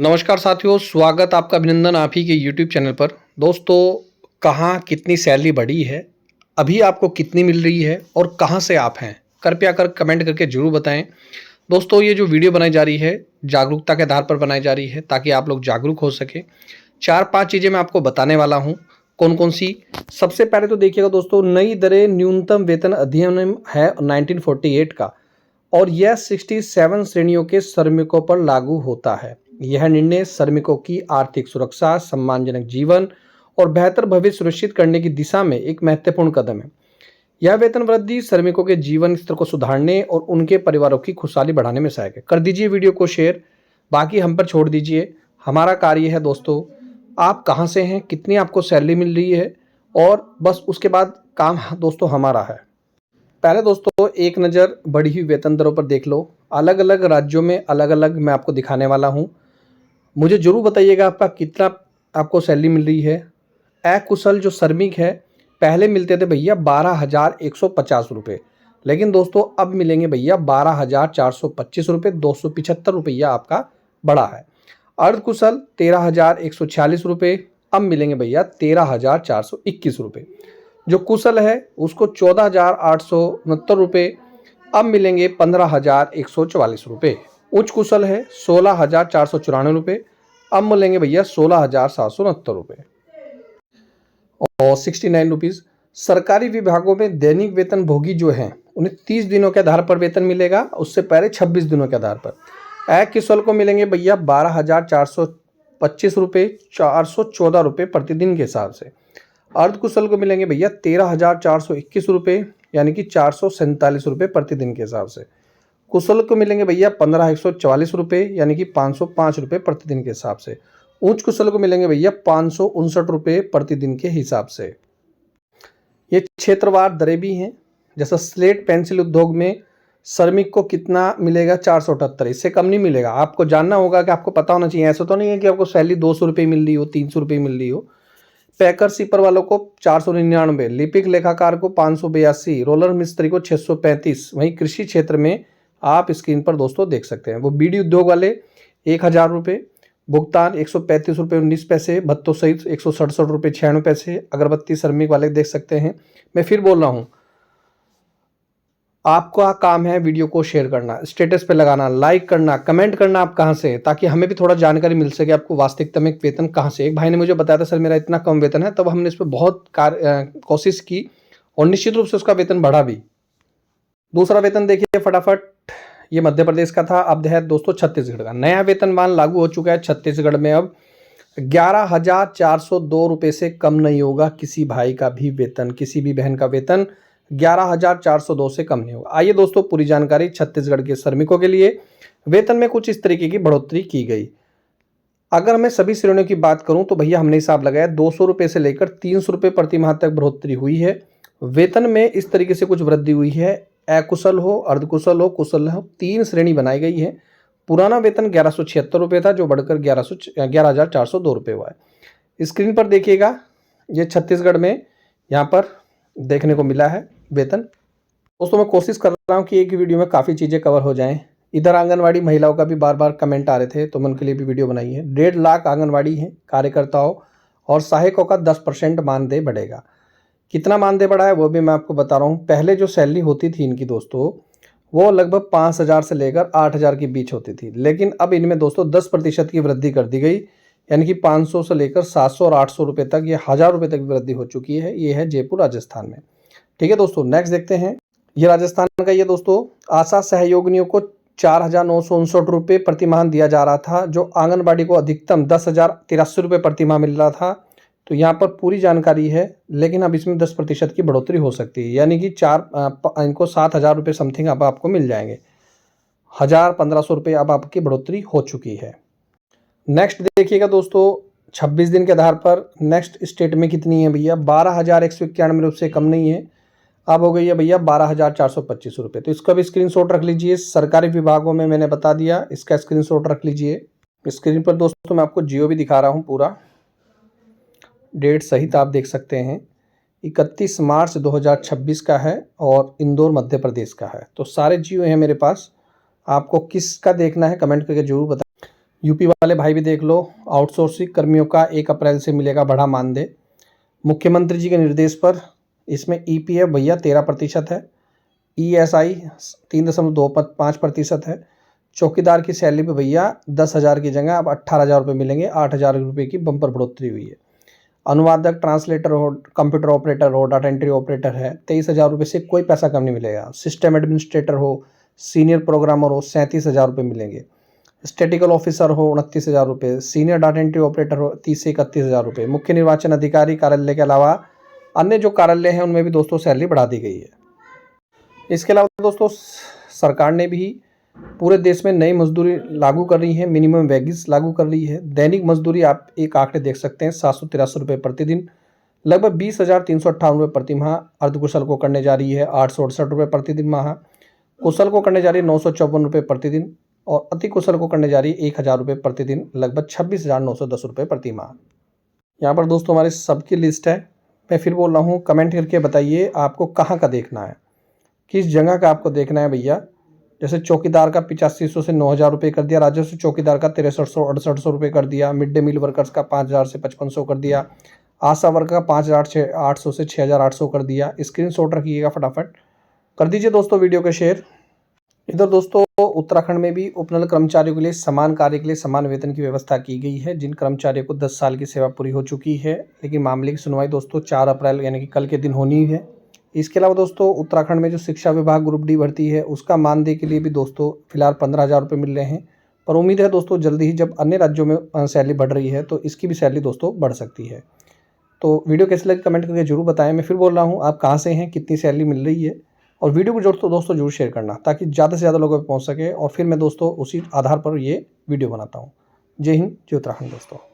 नमस्कार साथियों, स्वागत आपका अभिनंदन आप ही के यूट्यूब चैनल पर। दोस्तों, कहाँ कितनी सैलरी बढ़ी है, अभी आपको कितनी मिल रही है और कहाँ से आप हैं, कृपया कर कमेंट करके ज़रूर बताएं। दोस्तों, ये जो वीडियो बनाई जा रही है जागरूकता के आधार पर बनाई जा रही है ताकि आप लोग जागरूक हो सके। 4-5 चीज़ें मैं आपको बताने वाला हूँ। कौन कौन सी? सबसे पहले तो देखिएगा दोस्तों, नई दरें न्यूनतम वेतन अधिनियम है 1948 का और यह 67 श्रेणियों के श्रमिकों पर लागू होता है। यह निर्णय श्रमिकों की आर्थिक सुरक्षा, सम्मानजनक जीवन और बेहतर भविष्य सुनिश्चित करने की दिशा में एक महत्वपूर्ण कदम है। यह वेतन वृद्धि श्रमिकों के जीवन स्तर को सुधारने और उनके परिवारों की खुशहाली बढ़ाने में सहायक है। कर दीजिए वीडियो को शेयर, बाकी हम पर छोड़ दीजिए। हमारा कार्य है दोस्तों, आप कहाँ से हैं, कितनी आपको सैलरी मिल रही है और बस उसके बाद काम दोस्तों हमारा है। पहले दोस्तों एक नज़र बढ़ी हुई वेतन दरों पर देख लो। अलग अलग राज्यों में अलग अलग मैं आपको दिखाने वाला हूँ। मुझे ज़रूर बताइएगा आपका कितना आपको सैलरी मिल रही है। अकुशल जो श्रमिक है, पहले मिलते थे भैया 12,150 रुपये, लेकिन दोस्तों अब मिलेंगे भैया 12,425 रुपये, 275 रुपया आपका बढ़ा है। अर्धकुशल 13,146 रुपये, अब मिलेंगे भैया 13,421 रुपये। जो कुशल है उसको 14,869 रुपये, अब मिलेंगे 15,144 रुपये। उच्च कुशल है 16,494 रुपये, अब मिलेंगे भैया 16,769 रुपये और 69 रुपीज़। सरकारी विभागों में दैनिक वेतन भोगी जो हैं उन्हें 30 दिनों के आधार पर वेतन मिलेगा, उससे पहले 26 दिनों के आधार पर। अकुशल को मिलेंगे भैया 12,425 रुपये, 414 रुपये प्रतिदिन के हिसाब से। अर्धकुशल को मिलेंगे भैया 13,421 रुपये, यानी कि 447 रुपये प्रतिदिन के हिसाब से। कुशल को मिलेंगे भैया 15,144 रुपये, यानी कि 505 रुपये प्रतिदिन के हिसाब से। उच्च कुशल को मिलेंगे भैया 559 रुपये प्रतिदिन के हिसाब से। ये क्षेत्रवार दरें भी हैं, जैसा स्लेट पेंसिल उद्योग में श्रमिक को कितना मिलेगा 478, इससे कम नहीं मिलेगा। आपको जानना होगा कि आपको पता होना चाहिए, ऐसा तो नहीं है कि आपको सैलरी 200 रुपये मिल रही हो, 300 रुपये मिल रही हो। पैकर सीपर वालों को 499, लिपिक लेखाकार को 582, रोलर मिस्त्री को 635। वहीं कृषि क्षेत्र में आप स्क्रीन पर दोस्तों देख सकते हैं वो बीड़ी उद्योग वाले 1,000 रुपये, भुगतान 135 रुपये 19 पैसे, भत्तों सहित 167 रुपये 96 पैसे। अगरबत्ती श्रमिक वाले देख सकते हैं। मैं फिर बोल रहा हूँ, आपका काम है वीडियो को शेयर करना, स्टेटस पे लगाना, लाइक करना, कमेंट करना आप कहाँ से, ताकि हमें भी थोड़ा जानकारी मिल सके आपको वास्तविकता में वेतन कहाँ से। एक भाई ने मुझे बताया था सर मेरा इतना कम वेतन है, तब हमने इस पर बहुत कोशिश की और निश्चित रूप से उसका वेतन बढ़ा भी। दूसरा वेतन देखिए फटाफट, ये मध्य प्रदेश का था, अब है दोस्तों छत्तीसगढ़ का। नया वेतनमान लागू हो चुका है छत्तीसगढ़ में। अब 11,402 रुपये से कम नहीं होगा किसी भाई का भी वेतन, किसी भी बहन का वेतन 11,402 से कम नहीं होगा। आइए दोस्तों पूरी जानकारी छत्तीसगढ़ के श्रमिकों के लिए वेतन में कुछ इस तरीके की बढ़ोतरी की गई। अगर मैं सभी श्रेणियों की बात करूं तो भैया हमने हिसाब लगाया 200 रुपये से लेकर 300 रुपये प्रति माह तक बढ़ोतरी हुई है। वेतन में इस तरीके से कुछ वृद्धि हुई है। अकुशल हो, अर्धकुशल हो, कुशल हो, 3 श्रेणी बनाई गई है। पुराना वेतन 1,176 रुपये था, जो बढ़कर 11,402 रुपये हुआ है। स्क्रीन पर देखिएगा, ये छत्तीसगढ़ में यहाँ पर देखने को मिला है वेतन। दोस्तों मैं कोशिश कर रहा हूँ कि एक वीडियो में काफ़ी चीज़ें कवर हो जाएं। इधर आंगनवाड़ी महिलाओं का भी बार बार कमेंट आ रहे थे, तो मैं उनके लिए भी वीडियो बनाई है। 1.5 लाख आंगनवाड़ी हैं कार्यकर्ताओं और सहायकों का 10% मानदेय बढ़ेगा। कितना मानदेय बढ़ा है वो भी मैं आपको बता रहा हूँ। पहले जो सैलरी होती थी इनकी दोस्तों, वो लगभग 5,000 से लेकर 8,000 के बीच होती थी, लेकिन अब इनमें दोस्तों 10% की वृद्धि कर दी गई, यानी कि 500 से लेकर 700 और 800 रुपये तक, ये 1,000 रुपये तक वृद्धि हो चुकी है। ये है जयपुर राजस्थान में। ठीक है दोस्तों, नेक्स्ट देखते हैं। ये राजस्थान का ये दोस्तों, आशा सहयोगिनियों को 4,959 रुपये प्रति माह दिया जा रहा था, जो आंगनबाड़ी को अधिकतम 10,083 रुपये प्रति माह मिल रहा था। तो यहाँ पर पूरी जानकारी है, लेकिन अब इसमें 10% की बढ़ोतरी हो सकती है, यानी कि इनको 7,000 रुपये समथिंग अब आपको मिल जाएंगे। 1,000-1,500 रुपये अब आपकी बढ़ोतरी हो चुकी है। नेक्स्ट देखिएगा दोस्तों, 26 दिन के आधार पर नेक्स्ट स्टेट में कितनी है भैया, 12,191 रुपये से कम नहीं है, अब हो गई है भैया 12,425 रुपये। तो इसका भी स्क्रीनशॉट रख लीजिए। सरकारी विभागों में मैंने बता दिया, इसका स्क्रीनशॉट रख लीजिए। स्क्रीन पर दोस्तों मैं आपको जियो भी दिखा रहा हूँ, पूरा डेट सहित आप देख सकते हैं। 31 मार्च 2026 का है और इंदौर मध्य प्रदेश का है। तो सारे जियो हैं मेरे पास, आपको किसका देखना है कमेंट करके जरूर बताएं। यूपी वाले भाई भी देख लो, आउटसोर्सिंग कर्मियों का 1 अप्रैल से मिलेगा बढ़ा मानदेय। मुख्यमंत्री जी के निर्देश पर इसमें ईपीएफ भैया 13% है, ईएसआई 3.25% है। चौकीदार की सैलरी पे भैया 10,000 की जगह अब 18,000 रुपये मिलेंगे, 8,000 रुपये की बम्पर बढ़ोतरी हुई है। अनुवादक, ट्रांसलेटर हो, कंप्यूटर ऑपरेटर हो, डाटा एंट्री ऑपरेटर है, 23,000 रुपये से कोई पैसा कम नहीं मिलेगा। सिस्टम एडमिनिस्ट्रेटर हो, सीनियर प्रोग्रामर हो, 37,000 रुपये मिलेंगे। स्टैटिकल ऑफिसर हो 29,000 रुपये, सीनियर डाटा एंट्री ऑपरेटर हो 30 से 31,000 रुपये। मुख्य निर्वाचन अधिकारी कार्यालय के अलावा अन्य जो कार्यालय हैं उनमें भी दोस्तों सैलरी बढ़ा दी गई है। इसके अलावा दोस्तों सरकार ने भी पूरे देश में नई मजदूरी लागू कर रही है, मिनिमम वेजेस लागू कर रही है। दैनिक मजदूरी आप एक आंकड़े देख सकते हैं, 783 रुपये प्रतिदिन, लगभग 20,358 रुपये प्रति माह। अर्धकुशल को करने जा रही है 868 रुपये प्रतिदिन माह, कुशल को करने जा रही है 954 रुपये प्रतिदिन, और अति कुशल को करने जा रही है 1,000 रुपये प्रतिदिन, लगभग 26,910 रुपये प्रति माह। यहाँ पर दोस्तों हमारी सबकी लिस्ट है। मैं फिर बोल रहा हूँ, कमेंट करके बताइए आपको कहाँ का देखना है, किस जगह का आपको देखना है भैया। जैसे चौकीदार का 8500 से 9,000 रुपये कर दिया, राजस्व चौकीदार का 6300-6800 रुपये कर दिया, मिड डे मील वर्कर्स का 5,000 से 5,500 कर दिया, आशा वर्कर का 5,800 से 6,800 कर दिया। स्क्रीनशॉट रखिएगा, फटाफट कर दीजिए दोस्तों वीडियो के शेयर। इधर दोस्तों उत्तराखंड में भी उपनल कर्मचारियों के लिए समान कार्य के लिए समान वेतन की व्यवस्था की गई है। जिन कर्मचारियों को 10 साल की सेवा पूरी हो चुकी है, लेकिन मामले की सुनवाई दोस्तों 4 अप्रैल यानी कि कल के दिन होनी है। इसके अलावा दोस्तों उत्तराखंड में जो शिक्षा विभाग ग्रुप डी भर्ती है उसका मानदेय के लिए भी दोस्तों फिलहाल 15,000 रुपये मिल रहे हैं, पर उम्मीद है दोस्तों जल्दी ही जब अन्य राज्यों में सैलरी बढ़ रही है तो इसकी भी सैलरी दोस्तों बढ़ सकती है। तो वीडियो कैसे लगी कमेंट करके जरूर बताएं। मैं फिर बोल रहा हूँ, आप कहाँ से हैं, कितनी सैलरी मिल रही है, और वीडियो को दोस्तों जरूर शेयर करना ताकि ज़्यादा से ज़्यादा लोगों तक पहुँच सके, और फिर मैं दोस्तों उसी आधार पर ये वीडियो बनाता हूँ। जय हिंद, जय उत्तराखंड दोस्तों।